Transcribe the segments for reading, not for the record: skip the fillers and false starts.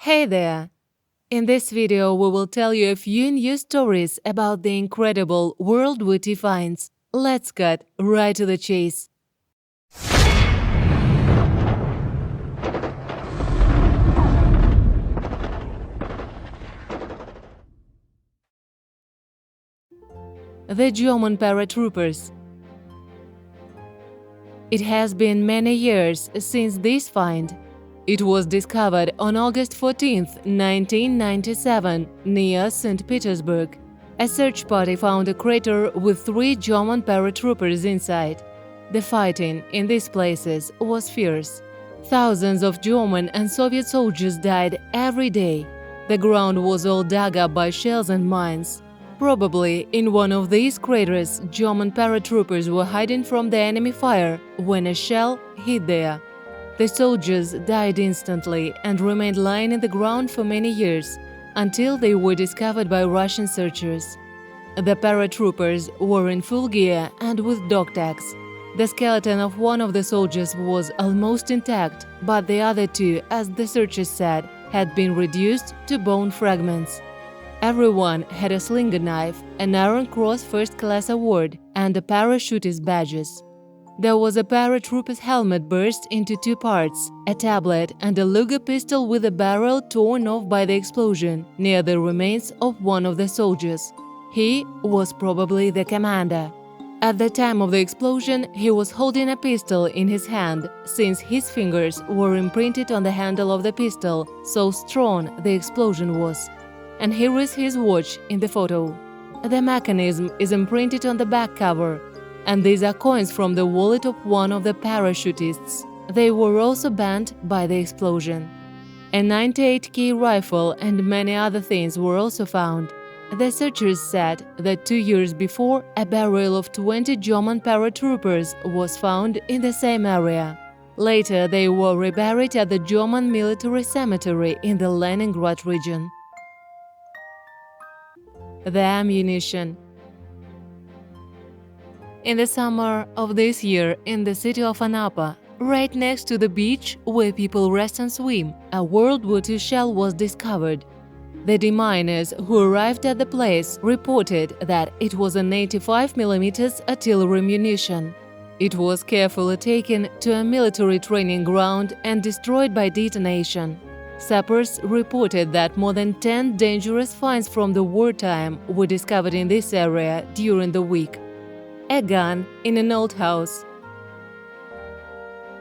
Hey there! In this video, we will tell you a few news stories about the incredible WWII finds. Let's cut right to the chase. The German Paratroopers. It has been many years since this find. It was discovered on August 14, 1997, near St. Petersburg. A search party found a crater with 3 German paratroopers inside. The fighting in these places was fierce. Thousands of German and Soviet soldiers died every day. The ground was all dug up by shells and mines. Probably in one of these craters, German paratroopers were hiding from the enemy fire when a shell hit there. The soldiers died instantly and remained lying in the ground for many years, until they were discovered by Russian searchers. The paratroopers were in full gear and with dog tags. The skeleton of one of the soldiers was almost intact, but the other 2, as the searchers said, had been reduced to bone fragments. Everyone had a slinger knife, an Iron Cross First Class Award, and a parachutist badges. There was a paratrooper's helmet burst into 2 parts, a tablet and a Luger pistol with a barrel torn off by the explosion near the remains of one of the soldiers. He was probably the commander. At the time of the explosion, he was holding a pistol in his hand, since his fingers were imprinted on the handle of the pistol, so strong the explosion was. And here is his watch in the photo. The mechanism is imprinted on the back cover. And these are coins from the wallet of one of the parachutists. They were also bent by the explosion. A 98K rifle and many other things were also found. The searchers said that 2 years before, a burial of 20 German paratroopers was found in the same area. Later, they were reburied at the German military cemetery in the Leningrad region. The ammunition. In the summer of this year, in the city of Anapa, right next to the beach where people rest and swim, a World War II shell was discovered. The deminers who arrived at the place reported that it was an 85mm artillery munition. It was carefully taken to a military training ground and destroyed by detonation. Sappers reported that more than 10 dangerous finds from the wartime were discovered in this area during the week. A gun in an old house.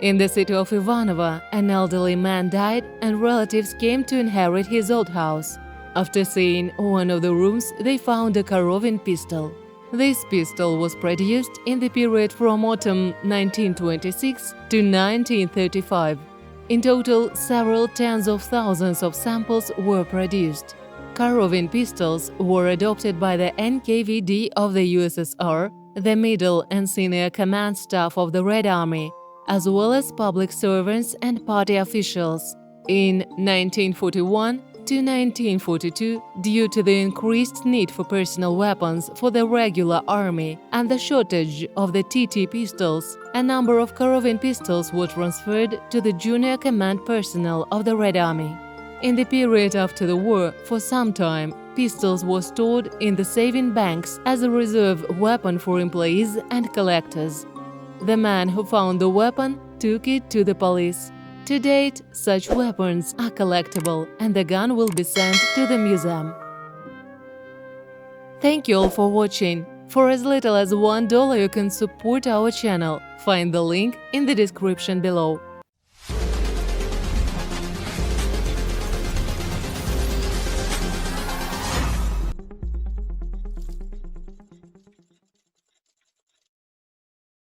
In the city of Ivanovo, an elderly man died and relatives came to inherit his old house. After seeing one of the rooms, they found a Korovin pistol. This pistol was produced in the period from autumn 1926 to 1935. In total, several tens of thousands of samples were produced. Korovin pistols were adopted by the NKVD of the USSR, the middle and senior command staff of the Red Army, as well as public servants and party officials. In 1941 to 1942, due to the increased need for personal weapons for the regular army and the shortage of the TT pistols, a number of Korovin pistols were transferred to the junior command personnel of the Red Army. In the period after the war, for some time, pistols were stored in the saving banks as a reserve weapon for employees and collectors. The man who found the weapon took it to the police. To date, such weapons are collectible and the gun will be sent to the museum. Thank you all for watching. For as little as $1 you can support our channel. Find the link in the description below.